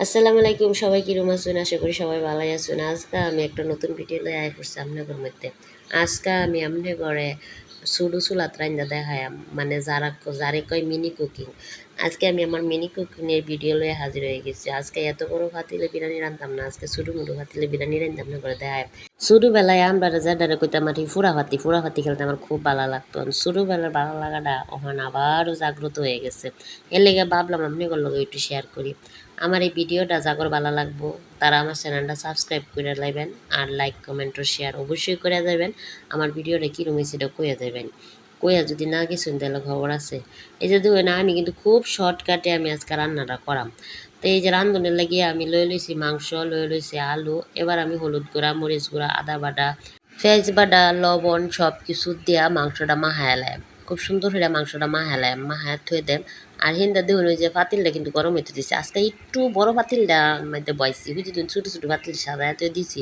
আসসালামু আলাইকুম, সবাই কিরম আছেন? আশা করি সবাই ভালোই আছেন। আজকে আমি একটা নতুন ভিডিও লয়ে আই পড়ছি আপনাদের মধ্যে। আজকে আমি আমনে করে সুডু চুলাত রাইন্দা দেখাই, মানে যারে কয় মিনি কুকিং। আজকে আমি আমার মিনি কুকিং এর ভিডিও লয়ে হাজির হয়ে গেছি। আজকে এত বড় পাতিলে বিরিয়ানি রান্তাম না, আজকে ছোটো মুটো পাতিলে বিরিয়ানি রান্তাম না করে দেখাই। ছোটোবেলায় আমরা যারা কইতাম আর ফুরা ফাতি খেলতে আমার খুব ভালো লাগতো। ছোটোবেলার ভালো লাগাটা ওখানে আবারও জাগ্রত হয়ে গেছে। এর লেগে ভাবলাম আপনি লগে একটু শেয়ার করি। আমার এই ভিডিওটা যাগর ভালো লাগবো তারা আমার চ্যানেলটা সাবস্ক্রাইব করে লাইবেন, আর লাইক কমেন্ট ও শেয়ার অবশ্যই করে যাবেন। আমার ভিডিওটা কীরকম সেটা কইয়া যাবেন, কইয়া যদি না গেছেন তাহলে খবর আছে। এই যে দেখুন আমি কিন্তু খুব শর্টকাটে আমি আজকে রান্নাটা করাম। তো এই যে রান্ধনের লাগিয়ে আমি লয়ে লইছি মাংস, লয়ে লইছি আলু। এবার আমি হলুদ গুঁড়া, মরিচ গুঁড়া, আদা বাটা, পেঁয়াজ বাটা, লবণ সব কিছু দিয়া মাংসটা মাহায়ালাম। খুব সুন্দর হইয়া মাংসটা মাহায়ালাম, মাহায়া থুয়ে দেন। আর হিন্দা দেখুন ওই যে পাতিলটা কিন্তু গরম হইতে দিছি। আজকে একটু বড় পাতিলটা মধ্যে বয়সি বুঝি, ছোটো ছোটো পাতিল সাজাতে দিছি।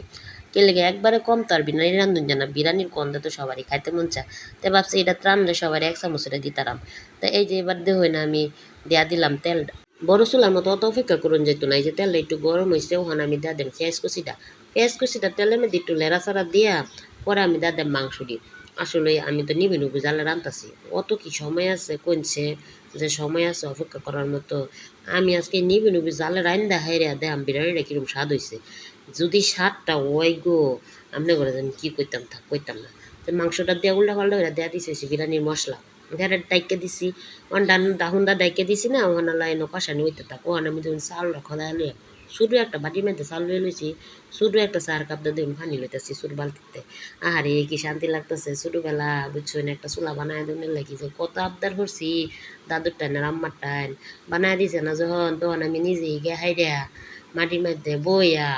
কে লেগে একবারে কম তো আর বিরিয়ানি রান্ধুন জানা, বিরিয়ানির গন্ধ তো সবারই খাইতে মন চায়। তো ভাবছি এটা রান্ধলে সবারই এক চামচ এটা দিতারাম। তো এই যে এবার দেখুন আমি দিয়া দিলাম তেলটা। বড় চুলার মতো অত অপেক্ষা করুন যেত না। এই যে তেলটা একটু গরম হয়েছে, ওখানে আমি দিয়া দেন পেঁয়াজ কুচিটা তেলের মধ্যে একটু লেড়াচাড়া দিয়া পরে আমি দিয়া দেন মাংস দিই। আসলে আমি তো নিবি নুবি জালে রান্তাছি, অত কি সময় আছে কইছে যে সময় আছে অপেক্ষা করার মতো। আমি আজকে নিবি নুবি জালে রান্দা হাইরে দেখাম বিরিয়ানিটা কিরম স্বাদ হয়েছে। যদি স্বাদটা ওই গো আপনি করে আমি কী কইতাম না। তো মাংসটা দিয়ে উল্টা পাল্টা করে দেয়া দিছে বিরিয়ানির মশলা দেড় ডাইকে দিছি। হুন্দা ডাইকে দিছি না, ওখানে লাইন কষানি হইতে থাক। ওখানে আমি দেখুন চাল রাখা দাঁড়ালে শুধু একটা বাটির মধ্যে চাল লয়ে লইছি, শুধু একটা চার কাপ দিয়ে দেখুন পানি লইতেছি শুধু বালতিতে। আহারে কি শান্তি লাগতেছে। ছোটোবেলা বুঝছেন একটা চুলা বানায় দেনের লাগি যে কত আবদার করছি। দাদুর টাইন আর আম্মার টাইন বানায় দিছে না যখন, তখন আমি নিজেই গে হাইরা মাটির মধ্যে বইয়া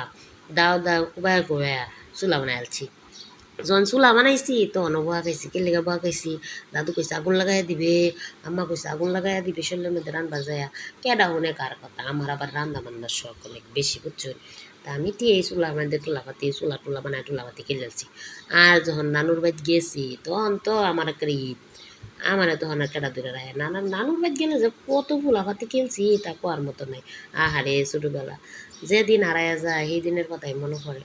দাও দাও কুবায়া কুবায়া চুলা বানাই আলছি। যখন চুলা বানাইছি তখন বয়া খাইছি। কে লেগে বয়া খাইছি, দাদু কইছে আগুন লাগাইয়া দিবে, আম্মা কইছে আগুন লাগাইয়া দিবে শরীরের মধ্যে রান্না যায়। কেডা শুনে কার কথা, আমার আবার রান্না বান্নার শখ অনেক বেশি বুঝছেন। তা আমি এই চুলার মধ্যে তুলাপাতি চুলা বানায় তুলাপাতি কিনেছি। আর যখন নানুর বাড়ি গেছি তখন তো আমার একটা ঈদ, আমার তখন আর কেডা দূরে রাখে। নানুর বাড়ি গেলে যে কত ফুলাপাতি কিনছি তা কোয়ার মতো নাই। আহারে ছোটোবেলা যেদিন হারাইয়া যায় সেই দিনের কথাই মনে পড়ে।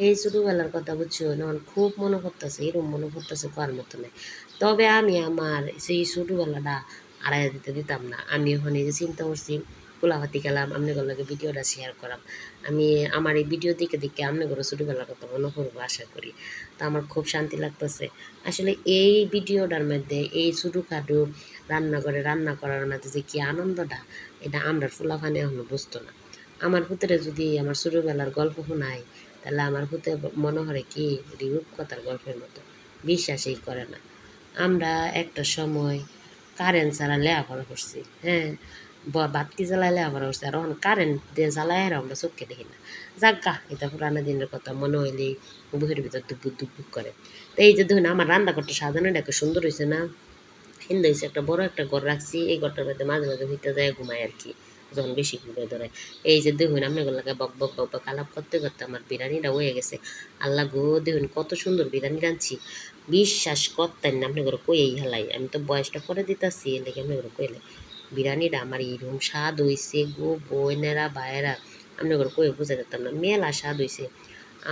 এই ছোটোবেলার কথা বুঝছো, এখন খুব মনে পড়তেছে, এরকম মনে পড়তেছে কোয়ার মতো নেই। তবে আমি আমার সেই ছোটোবেলাটা আড়াইয়া দিতাম না। আমি ওখানে যে চিন্তা করছি পোলাপাতি গেলাম আপনাদের লগে ভিডিওটা শেয়ার করাম। আমি আমার এই ভিডিও দেখে দেখে আপনাদের ছোটোবেলার কথা মনে করবো আশা করি। তো আমার খুব শান্তি লাগতেছে। আসলে এই ভিডিওটার মধ্যে এই ছোটোখাটো রান্নাঘরে রান্না করার মধ্যে যে কী আনন্দটা, এটা আমরা ফুলাফানে এখনো বুঝতো না। আমার ভিতরে যদি আমার ছোটোবেলার গল্প শোনায় তাহলে আমার হতে মনে হয় কি রূপকথার গল্পের মতো, বিশ্বাসই করে না। আমরা একটা সময় কারেন্ট ছাড়া লেখাপড়া করছি, হ্যাঁ, বাতি জ্বালায় লেখাপড়া করছি। আর এখন কারেন্ট দিয়ে জ্বালায় আর আমরা চোখকে দেখি না। যাজ্ঞা, এটা পুরানো দিনের কথা মনে হইলেই বুকের ভিতর দুপুক দুপুক করে। তো এই যে দেখুন আমার রান্নাঘরটা সাজানো দেখো সুন্দর হয়েছে না। হিন্দু হয়েছে, একটা বড় একটা ঘর রাখছি, এই ঘরটার মধ্যে মাঝে মাঝে ভিতরে যায় ঘুমায় আর কি, যখন বেশি ঘুরে ধরে। এই যে দেখুন আপনাগুলোকে বক বক বক বক আলাপ করতে করতে আমার বিরিয়ানিটা হয়ে গেছে। আল্লাহ গো, দেখুন কত সুন্দর বিরিয়ানি রাঁধছি, বিশ্বাস করতেন না। আপনাগুলো কইই হেলাই, আমি তো বয়সটা করে দিতেছি এদিকে আপনাগুলো কইলে বিরিয়ানিটা আমার এইরকম স্বাদ হয়েছে গো বোনেরা ভাইয়েরা, আপনাগুলো কই বুঝে যেতাম না, মেলা স্বাদ হয়েছে।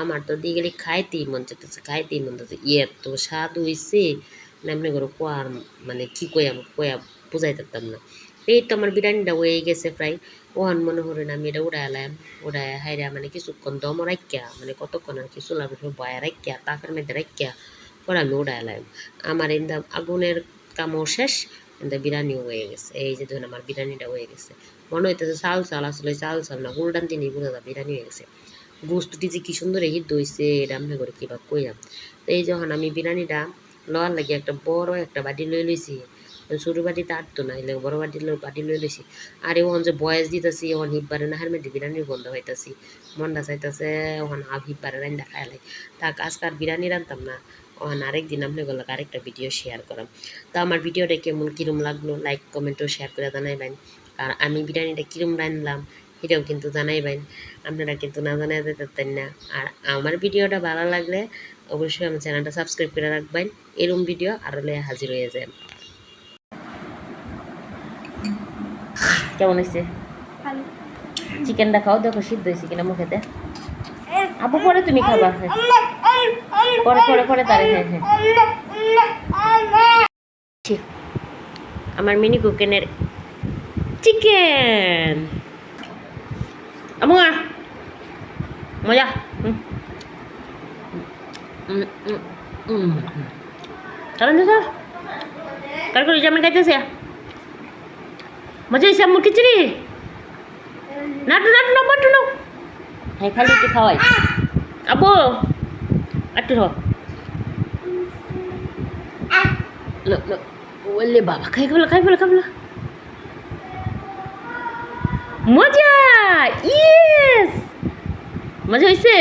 আমার তো দিয়ে গেলে খাইতেই মন চাইতেছে, খাইতেই মন চাইছে, এত স্বাদ হয়েছে এমনি করে কোয়ার, মানে কী কয়া বুঝাই পারতাম না। এই তো আমার বিরিয়ানিটা হয়ে গেছে প্রায়। ওহান মনে করেন আমি এটা উড়াইলাম, উড়াই হাইরা মানে কিছুক্ষণ দম রাখিয়া, মানে কতক্ষণ আর কি চুলার উপরে বয়া রাখিয়া তাকের মধ্যে রাখিয়া পরে আমি উড়াইলাম। আমার ইন্দা আগুনের কামও শেষ, ইন্দা বিরিয়ানিও হয়ে গেছে। এই যে ধরুন আমার বিরিয়ানিটা হয়ে গেছে, মনে হইতেছে চাল চাল আসলে চাল চাল না, উল্টান দিনই বোঝা যায় বিরিয়ানি হয়ে গেছে। গোস্তটি যে কি সুন্দর হিট হয়েছে এটা আমি করে কিবা কইরাম। তো এই যখন আমি বিরিয়ানিটা লওয়ার লাগে একটা বড় একটা বাটি লই লইছি, ছোটো বাটিতে আটতো না, এলে বড় বাটি লই লইছি। আর এখন যে বয়স দিতেছি এখন হিপবারে না হার মধ্যে বিরিয়ানির গন্ধ হইতাছি, মনটা চাইতেছে ওখান হিপবারে রান্না খাইলাই। থাক আজকে আর বিরিয়ানি রান্তাম না, ওখান আরেকদিন আপনাদের আরেকটা ভিডিও শেয়ার করাম। তো আমার ভিডিওটা কেমন কিরম লাগলো লাইক কমেন্ট ও শেয়ার করে জানাইবেন। আর আমি বিরিয়ানিটা কিরম রান্নলাম এটাও কিন্তু জানাইবেন, আপনারা কিন্তু না জানাই যেতেন না। আর আমার ভিডিওটা ভালো লাগলে অবশ্যই আমার চ্যানেলটা সাবস্ক্রাইব করে রাখবেন, এরকম ভিডিও আরও হাজির হয়ে যায়। কেমন হয়েছে? চিকেনটা খাও, দেখো সিদ্ধ হয়েছে কিনা মুখেতে। আবু পরে তুমি খাবা, হ্যাঁ পরে পরে পরে তারে, হ্যাঁ হ্যাঁ। আমার মিনি কুকেনের চিকেন আমু মজা। কারণ দেখো কার করে জামা খাইতেছে মজা হয়েছে আম্মুর খিচুড়ি। নাটু নাটু না পাটু না, হ্যাঁ খালি একটু খাওয়াই আব্বু একটু বললে বাবা খাই খাবলা খাই ফেলা খাবলা মজা। ইয়েস মজা হয়েছে।